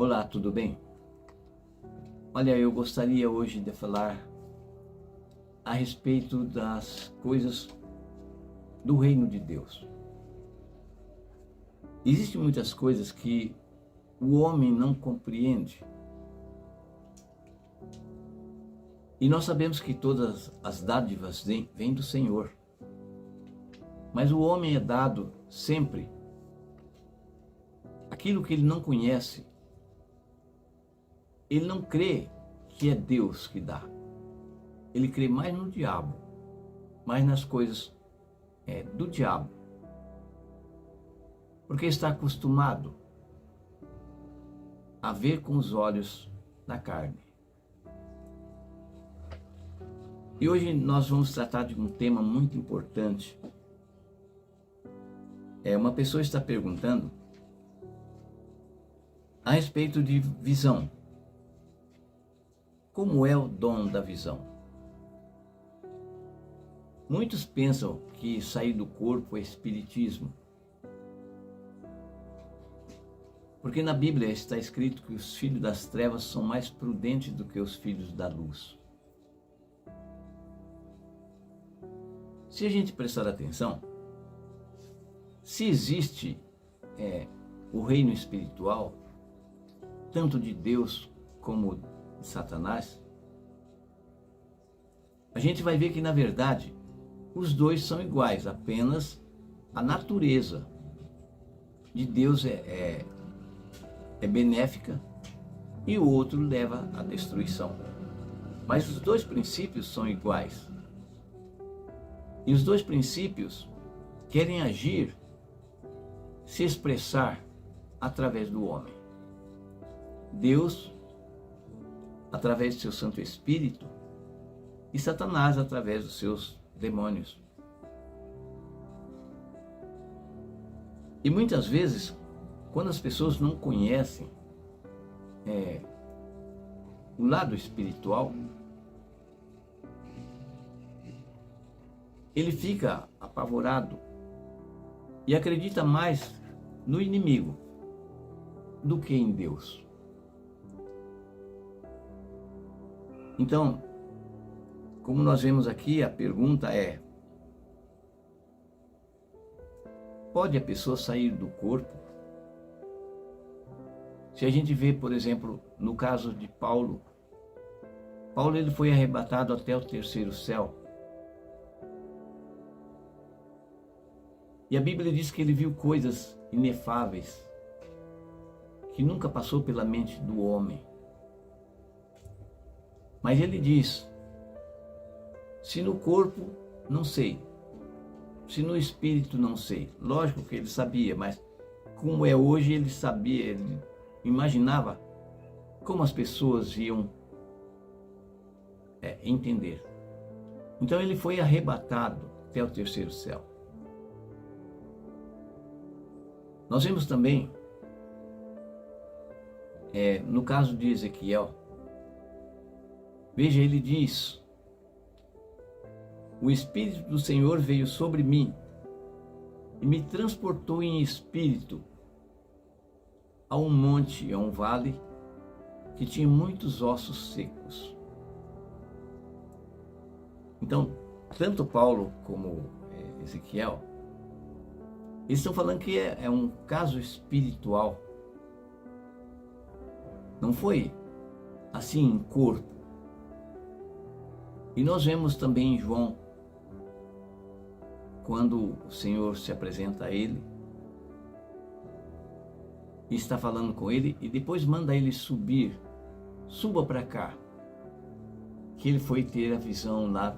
Olá, tudo bem? Olha, eu gostaria hoje de falar a respeito das coisas do reino de Deus. Existem muitas coisas que o homem não compreende. E nós sabemos que todas as dádivas vêm do Senhor. Mas o homem é dado sempre aquilo que ele não conhece. Ele não crê que é Deus que dá. Ele crê mais no diabo, mais nas coisas do diabo. Porque está acostumado a ver com os olhos da carne. E hoje nós vamos tratar de um tema muito importante. Uma pessoa está perguntando a respeito de visão. Como é o dom da visão? Muitos pensam que sair do corpo é espiritismo. Porque na Bíblia está escrito que os filhos das trevas são mais prudentes do que os filhos da luz. Se a gente prestar atenção, se existe o reino espiritual, tanto de Deus como de Satanás, a gente vai ver que na verdade os dois são iguais, apenas a natureza de Deus é benéfica e o outro leva à destruição. Mas os dois princípios são iguais. E os dois princípios querem agir, se expressar através do homem. Deus, através do seu Santo Espírito, e Satanás, através dos seus demônios. E muitas vezes, quando as pessoas não conhecem o lado espiritual, ele fica apavorado e acredita mais no inimigo do que em Deus. Então, como nós vemos aqui, a pergunta é: pode a pessoa sair do corpo? Se a gente vê, por exemplo, no caso de Paulo, ele foi arrebatado até o terceiro céu. E a Bíblia diz que ele viu coisas inefáveis, que nunca passou pela mente do homem. Mas ele diz: se no corpo, não sei. Se no espírito, não sei. Lógico que ele sabia, mas como é hoje, ele sabia, ele imaginava como as pessoas iam entender. Então ele foi arrebatado até o terceiro céu. Nós vemos também, no caso de Ezequiel, veja, ele diz: o Espírito do Senhor veio sobre mim e me transportou em espírito a um monte, a um vale que tinha muitos ossos secos. Então, tanto Paulo como Ezequiel, eles estão falando que é um caso espiritual. Não foi assim em corpo. E nós vemos também em João, quando o Senhor se apresenta a ele, e está falando com ele, e depois manda ele subir, suba para cá, que ele foi ter a visão lá,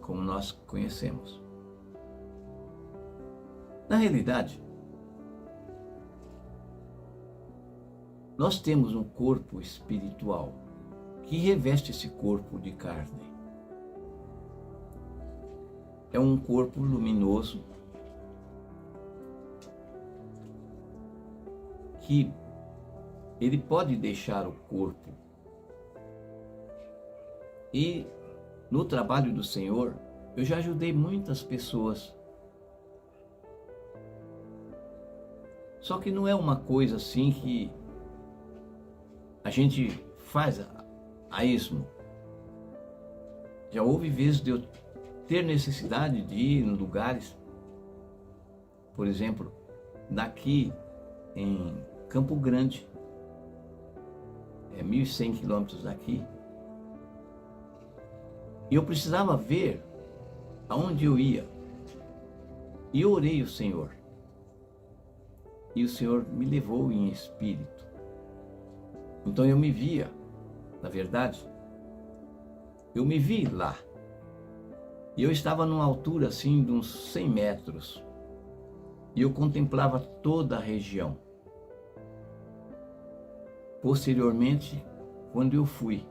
como nós conhecemos. Na realidade, nós temos um corpo espiritual que reveste esse corpo de carne. É um corpo luminoso que ele pode deixar o corpo. E no trabalho do Senhor, eu já ajudei muitas pessoas. Só que não é uma coisa assim que a gente faz a esmo. Já houve vezes de eu ter necessidade de ir em lugares, por exemplo, daqui em Campo Grande, 1.100 quilômetros daqui, e eu precisava ver aonde eu ia. E eu orei ao Senhor. E o Senhor me levou em espírito. Então eu me via, na verdade, eu me vi lá. E eu estava numa altura assim de uns 100 metros. E eu contemplava toda a região. Posteriormente, quando eu fui,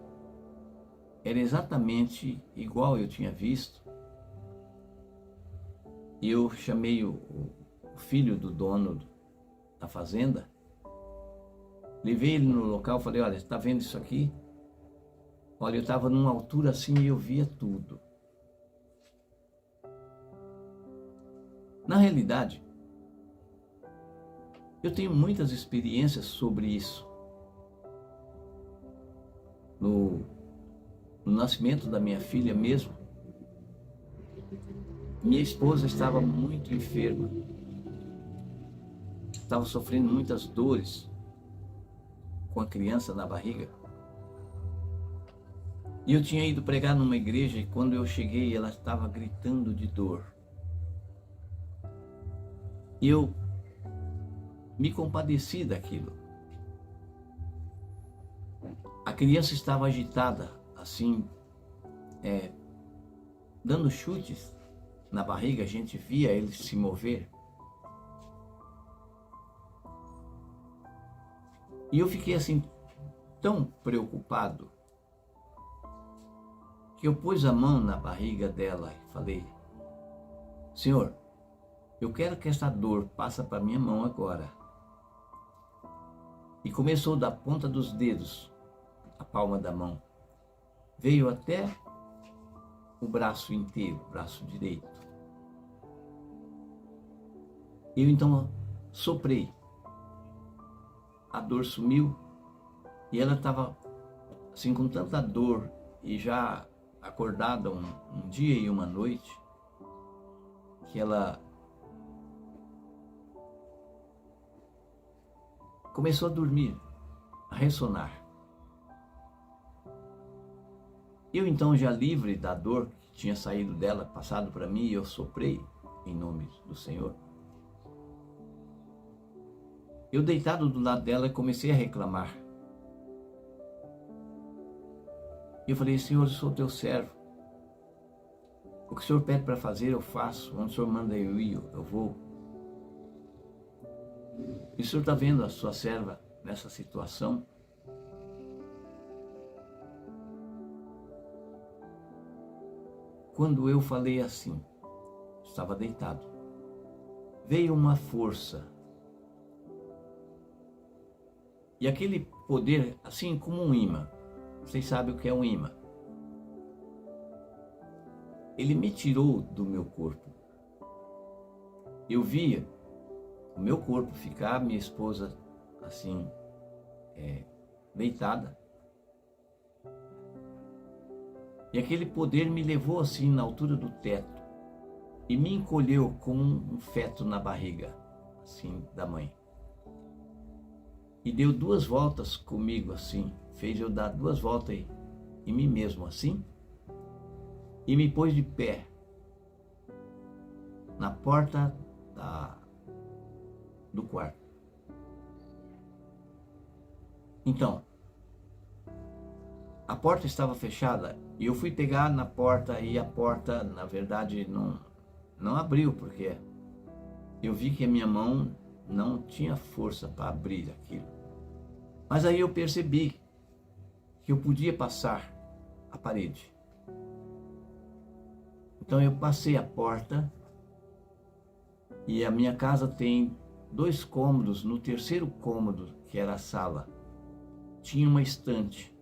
era exatamente igual eu tinha visto. E eu chamei o filho do dono da fazenda, levei ele no local, falei, olha, está vendo isso aqui? Olha, eu estava numa altura assim e eu via tudo. Na realidade, eu tenho muitas experiências sobre isso. No nascimento da minha filha mesmo, minha esposa estava muito enferma, estava sofrendo muitas dores com a criança na barriga. E eu tinha ido pregar numa igreja e quando eu cheguei ela estava gritando de dor. E eu me compadeci daquilo. A criança estava agitada, assim, dando chutes na barriga, a gente via ele se mover. E eu fiquei assim, tão preocupado, que eu pus a mão na barriga dela e falei, Senhor, eu quero que essa dor passe para minha mão agora. E começou da ponta dos dedos, a palma da mão, veio até o braço inteiro, o braço direito. Eu então soprei, a dor sumiu e ela estava assim com tanta dor e já acordada um dia e uma noite, que ela começou a dormir, a ressonar. Eu então, já livre da dor que tinha saído dela, passado para mim, eu soprei em nome do Senhor. Eu deitado do lado dela comecei a reclamar. Eu falei, Senhor, eu sou teu servo. O que o Senhor pede para fazer, eu faço. Onde o Senhor manda eu ir, eu vou. E o Senhor está vendo a sua serva nessa situação? Quando eu falei assim, estava deitado, veio uma força. E aquele poder, assim como um imã, vocês sabem o que é um imã. Ele me tirou do meu corpo. Eu via o meu corpo ficar, minha esposa assim, deitada. E aquele poder me levou assim na altura do teto e me encolheu como um feto na barriga, assim, da mãe. E deu 2 voltas comigo assim, fez eu dar 2 voltas em mim mesmo assim, e me pôs de pé na porta do quarto. Então, a porta estava fechada e eu fui pegar na porta e a porta, na verdade, não abriu, porque eu vi que a minha mão não tinha força para abrir aquilo. Mas aí eu percebi que eu podia passar a parede. Então eu passei a porta e a minha casa tem 2 cômodos. No terceiro cômodo, que era a sala, tinha uma estante.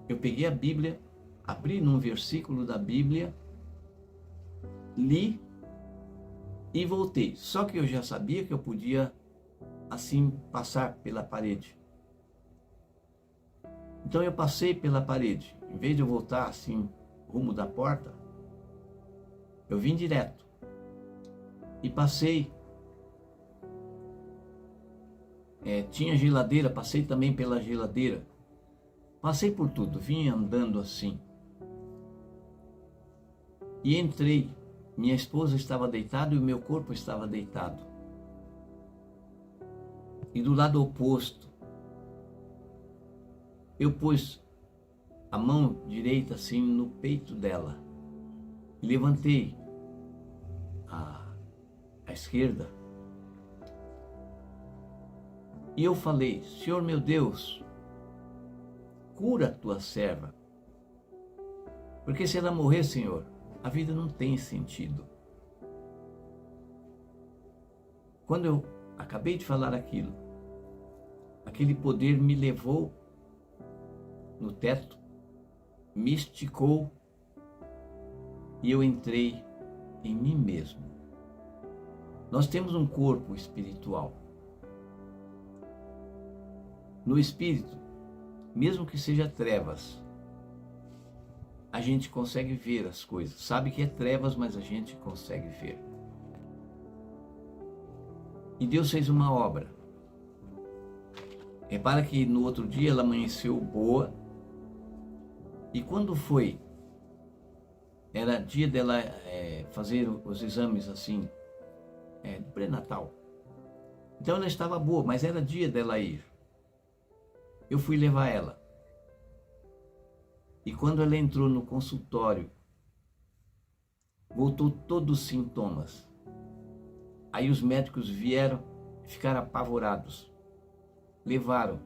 Eu peguei a Bíblia, abri num versículo da Bíblia, li e voltei. Só que eu já sabia que eu podia assim passar pela parede. Então eu passei pela parede. Em vez de eu voltar assim, rumo da porta, eu vim direto. E passei. Tinha geladeira, passei também pela geladeira. Passei por tudo, vim andando assim. E entrei. Minha esposa estava deitada e o meu corpo estava deitado. E do lado oposto, eu pus a mão direita assim no peito dela. E levantei a esquerda. E eu falei: Senhor meu Deus, cura a tua serva. Porque se ela morrer, Senhor, a vida não tem sentido. Quando eu acabei de falar aquilo, aquele poder me levou no teto, me esticou e eu entrei em mim mesmo. Nós temos um corpo espiritual. No espírito, mesmo que seja trevas, a gente consegue ver as coisas. Sabe que é trevas, mas a gente consegue ver. E Deus fez uma obra. Repara que no outro dia ela amanheceu boa. E quando foi, era dia dela fazer os exames assim, do pré-natal. Então ela estava boa, mas era dia dela ir. Eu fui levar ela. E quando ela entrou no consultório, voltou todos os sintomas. Aí os médicos vieram e ficaram apavorados. Levaram.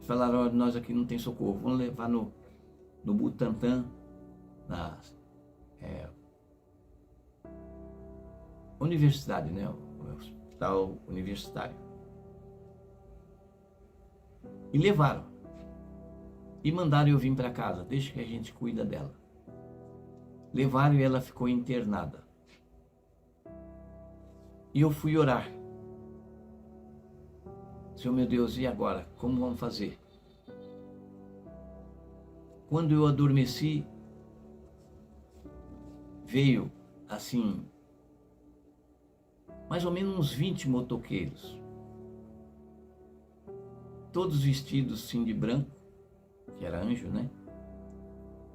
Falaram: olha, nós aqui não tem socorro, vamos levar no Butantan, na universidade, né? O hospital universitário. E levaram. E mandaram eu vir para casa, deixa que a gente cuida dela. Levaram e ela ficou internada. E eu fui orar. Senhor meu Deus, e agora? Como vamos fazer? Quando eu adormeci, veio assim, mais ou menos uns 20 motoqueiros. Todos vestidos sim de branco, que era anjo, né?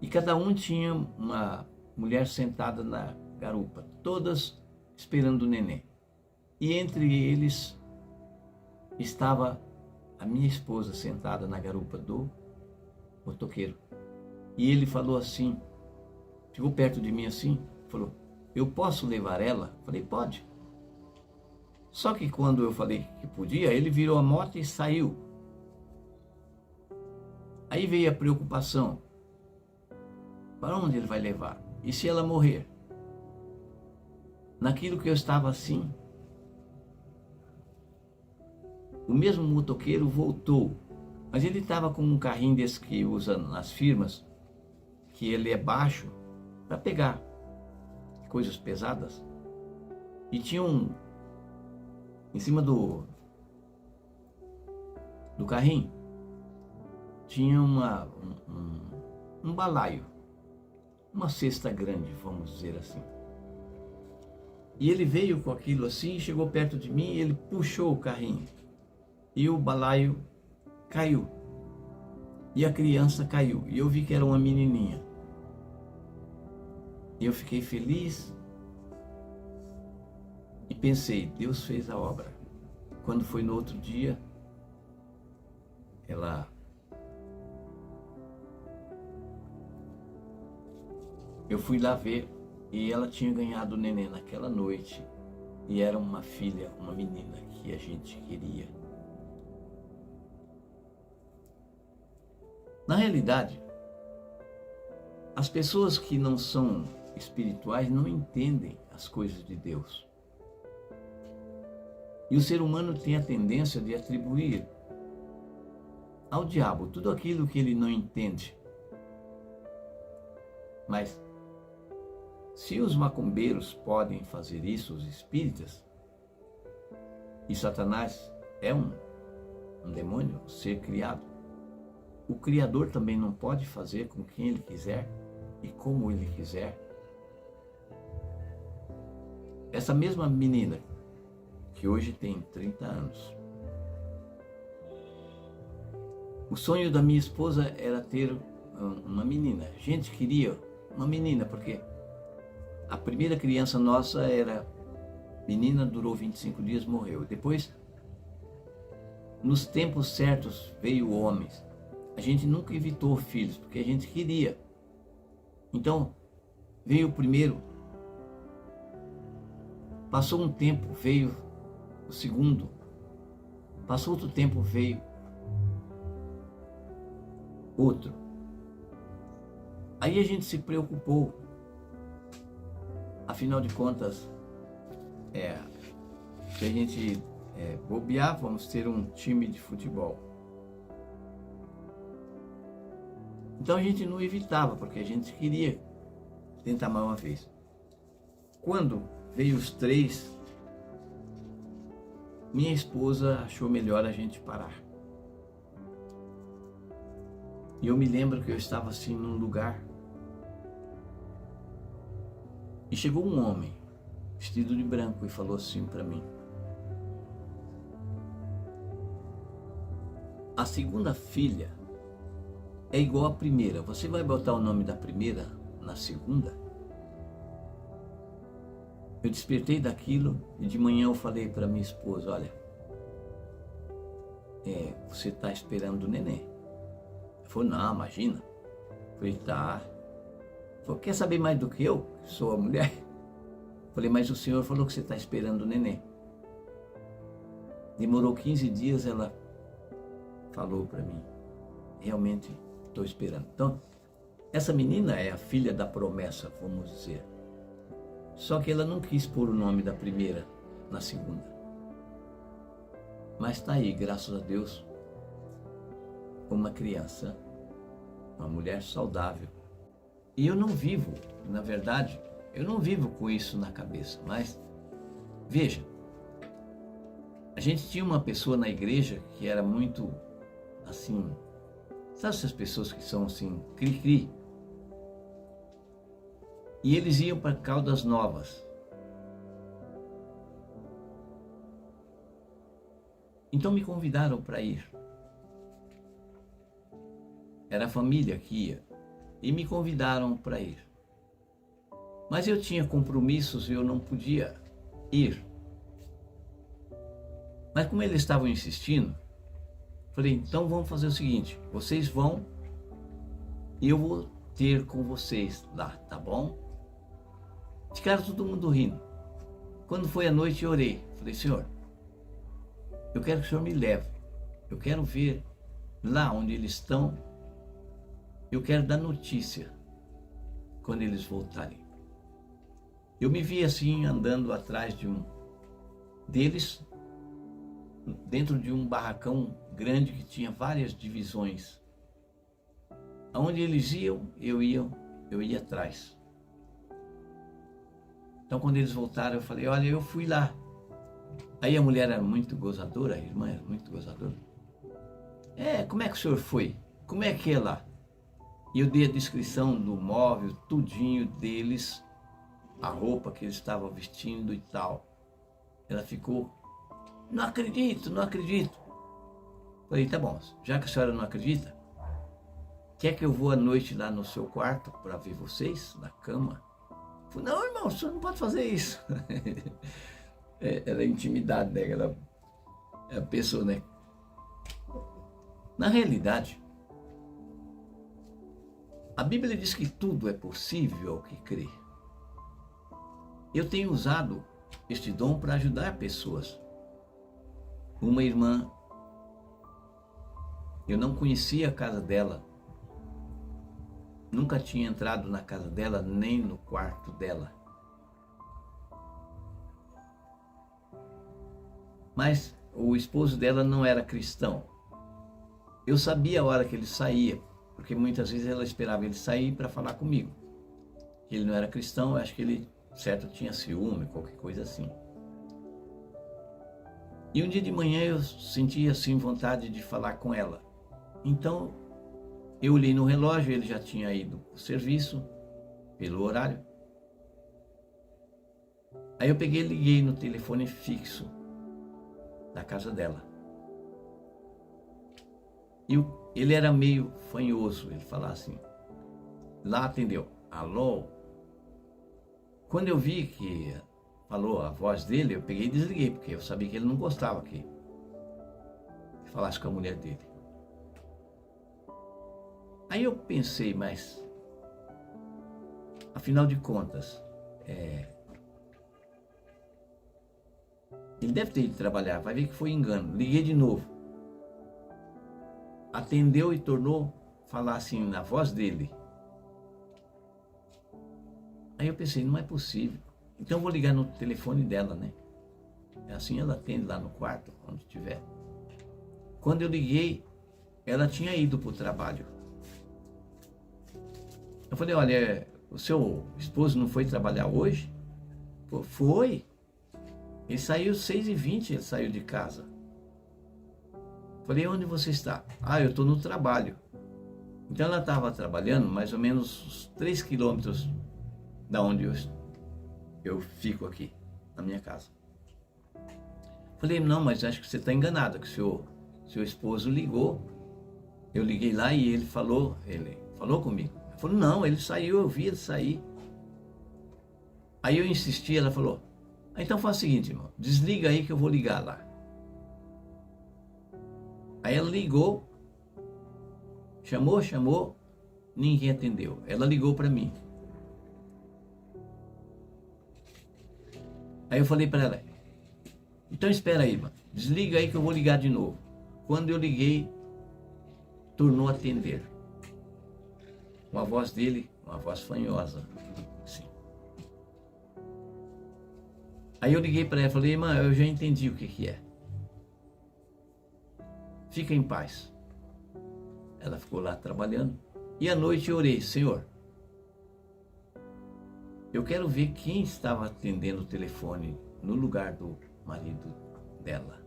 E cada um tinha uma mulher sentada na garupa, todas esperando o neném. E entre eles estava a minha esposa sentada na garupa do motoqueiro. E ele falou assim, chegou perto de mim assim, falou: eu posso levar ela? Falei: pode. Só que quando eu falei que podia, ele virou a moto e saiu. Aí veio a preocupação: para onde ele vai levar? E se ela morrer? Naquilo que eu estava assim, o mesmo motoqueiro voltou, mas ele estava com um carrinho desse que usa nas firmas, que ele é baixo, para pegar coisas pesadas. E tinha em cima do carrinho, tinha um balaio, uma cesta grande, vamos dizer assim. E ele veio com aquilo assim, chegou perto de mim, ele puxou o carrinho. E o balaio caiu. E a criança caiu. E eu vi que era uma menininha. E eu fiquei feliz. E pensei: Deus fez a obra. Quando foi no outro dia, eu fui lá ver. E ela tinha ganhado o neném naquela noite. E era uma filha, uma menina que a gente queria. Na realidade, as pessoas que não são espirituais não entendem as coisas de Deus. E o ser humano tem a tendência de atribuir ao diabo tudo aquilo que ele não entende. Mas se os macumbeiros podem fazer isso, os espíritas, e Satanás é um demônio, um ser criado. O Criador também não pode fazer com quem Ele quiser e como Ele quiser. Essa mesma menina, que hoje tem 30 anos, o sonho da minha esposa era ter uma menina. A gente queria uma menina, porque a primeira criança nossa era menina, durou 25 dias, morreu. Depois, nos tempos certos, veio homens. A gente nunca evitou filhos, porque a gente queria. Então, veio o primeiro. Passou um tempo, veio o segundo. Passou outro tempo, veio outro. Aí a gente se preocupou. Afinal de contas, se a gente bobear, vamos ter um time de futebol. Então a gente não evitava, porque a gente queria tentar mais uma vez. Quando veio os 3, minha esposa achou melhor a gente parar. E eu me lembro que eu estava assim num lugar e chegou um homem vestido de branco e falou assim para mim: a segunda filha é igual à primeira, você vai botar o nome da primeira na segunda? Eu despertei daquilo e de manhã eu falei para minha esposa: olha, você está esperando o neném. Ela falou: não, imagina. Eu falei: tá. Ela falou: quer saber mais do que eu, que sou a mulher? Eu falei: mas o senhor falou que você está esperando o neném. Demorou 15 dias, ela falou para mim: realmente estou esperando. Então, essa menina é a filha da promessa, vamos dizer. Só que ela não quis pôr o nome da primeira na segunda. Mas está aí, graças a Deus, uma criança, uma mulher saudável. E eu não vivo, na verdade, eu não vivo com isso na cabeça. Mas, veja, a gente tinha uma pessoa na igreja que era muito, assim, sabe essas pessoas que são assim, cri-cri? E eles iam para Caldas Novas. Então me convidaram para ir. Era a família que ia. E me convidaram para ir. Mas eu tinha compromissos e eu não podia ir. Mas como eles estavam insistindo, falei: então vamos fazer o seguinte, vocês vão e eu vou ter com vocês lá, tá bom? Ficaram todo mundo rindo. Quando foi à noite eu orei. Falei: Senhor, eu quero que o Senhor me leve. Eu quero ver lá onde eles estão. Eu quero dar notícia quando eles voltarem. Eu me vi assim andando atrás de deles, dentro de um barracão grande que tinha várias divisões. Aonde eles iam, eu ia atrás. Então quando eles voltaram, eu falei: olha, eu fui lá. Aí a mulher era muito gozadora, a irmã era muito gozadora. Como é que o senhor foi? Como é que é lá? E eu dei a descrição do móvel, tudinho deles, a roupa que eles estavam vestindo e tal. Ela ficou: não acredito, não acredito. Falei: tá bom, já que a senhora não acredita, quer que eu vou à noite lá no seu quarto para ver vocês, na cama? Falei: não, irmão, o senhor não pode fazer isso. Era intimidade, né? Ela pensou, né? Na realidade, a Bíblia diz que tudo é possível ao que crê. Eu tenho usado este dom para ajudar pessoas. Uma irmã, eu não conhecia a casa dela, nunca tinha entrado na casa dela, nem no quarto dela. Mas o esposo dela não era cristão. Eu sabia a hora que ele saía, porque muitas vezes ela esperava ele sair para falar comigo. Ele não era cristão, eu acho que ele, certo, tinha ciúme, qualquer coisa assim. E um dia de manhã eu senti assim vontade de falar com ela. Então eu olhei no relógio, ele já tinha ido para o serviço, pelo horário. Aí eu peguei e liguei no telefone fixo da casa dela. E ele era meio fanhoso, ele falava assim. Lá atendeu, alô? Quando eu vi que falou a voz dele, eu peguei e desliguei, porque eu sabia que ele não gostava que falasse com a mulher dele. Aí eu pensei, mas afinal de contas, ele deve ter ido trabalhar, vai ver que foi engano. Liguei de novo. Atendeu e tornou falar assim na voz dele. Aí eu pensei, não é possível. Então eu vou ligar no telefone dela, né? Assim ela atende lá no quarto, onde estiver. Quando eu liguei, ela tinha ido para o trabalho. Eu falei, olha, o seu esposo não foi trabalhar hoje? Pô, foi. Ele saiu 6h20, ele saiu de casa. Falei, onde você está? Ah, eu estou no trabalho. Então ela estava trabalhando mais ou menos uns 3 quilômetros da onde eu fico aqui, na minha casa. Falei, não, mas acho que você está enganado, que seu esposo ligou. Eu liguei lá e ele falou comigo. Ele falou, não, ele saiu, eu vi ele sair. Aí eu insisti, ela falou, então faz o seguinte, irmão, desliga aí que eu vou ligar lá. Aí ela ligou, chamou, ninguém atendeu. Ela ligou para mim. Aí eu falei para ela, então espera aí, mano, desliga aí que eu vou ligar de novo. Quando eu liguei, tornou a atender. Com a voz dele, uma voz fanhosa, assim. Aí eu liguei para ela e falei, irmã, eu já entendi o que é. Fica em paz. Ela ficou lá trabalhando. E à noite eu orei, Senhor, eu quero ver quem estava atendendo o telefone no lugar do marido dela.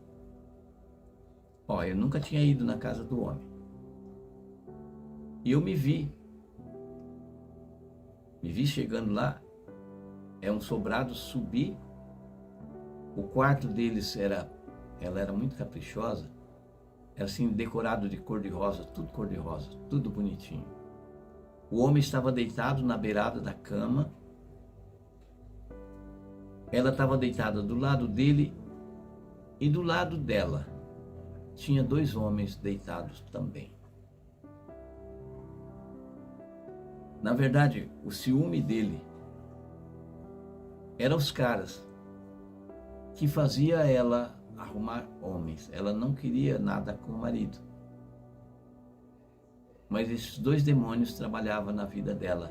Ó, eu nunca tinha ido na casa do homem. E eu me vi chegando lá, um sobrado, subi. O quarto deles ela era muito caprichosa, era assim, decorado de cor-de-rosa, tudo bonitinho. O homem estava deitado na beirada da cama, ela estava deitada do lado dele e do lado dela tinha 2 homens deitados também. Na verdade, o ciúme dele eram os caras que fazia ela arrumar homens. Ela não queria nada com o marido. Mas esses 2 demônios trabalhavam na vida dela.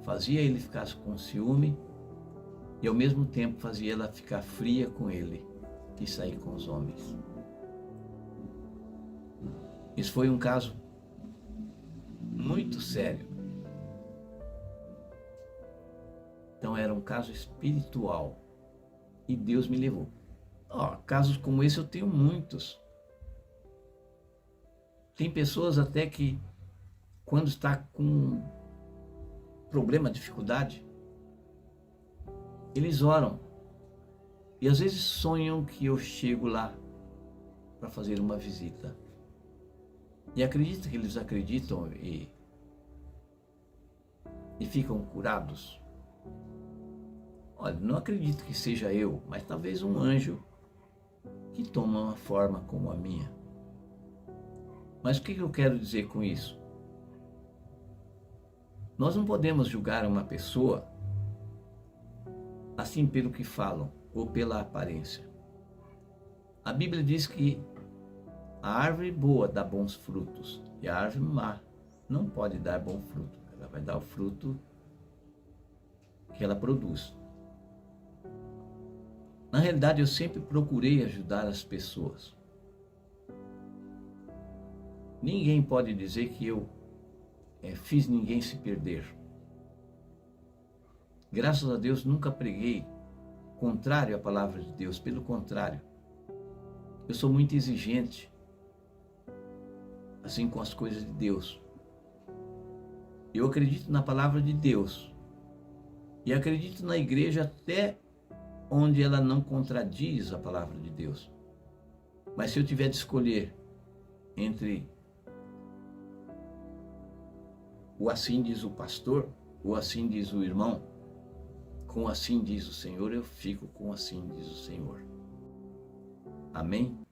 Fazia ele ficar com ciúme e ao mesmo tempo fazia ela ficar fria com ele e sair com os homens. Isso foi um caso muito sério. Então era um caso espiritual. E Deus me levou. Casos como esse eu tenho muitos. Tem pessoas até que, quando está com problema, dificuldade, eles oram. E às vezes sonham que eu chego lá para fazer uma visita. E acredita que eles acreditam e ficam curados. Olha, não acredito que seja eu, mas talvez um anjo que toma uma forma como a minha. Mas o que eu quero dizer com isso? Nós não podemos julgar uma pessoa assim pelo que falam ou pela aparência. A Bíblia diz que a árvore boa dá bons frutos e a árvore má não pode dar bom fruto. Ela vai dar o fruto que ela produz. Na realidade, eu sempre procurei ajudar as pessoas. Ninguém pode dizer que eu fiz ninguém se perder. Graças a Deus, nunca preguei contrário à palavra de Deus. Pelo contrário, Eu sou muito exigente, assim, com as coisas de Deus. Eu acredito na palavra de Deus. E acredito na igreja até onde ela não contradiz a palavra de Deus. Mas se eu tiver de escolher entre o assim diz o pastor, ou assim diz o irmão, com assim diz o Senhor, eu fico com assim diz o Senhor. Amém?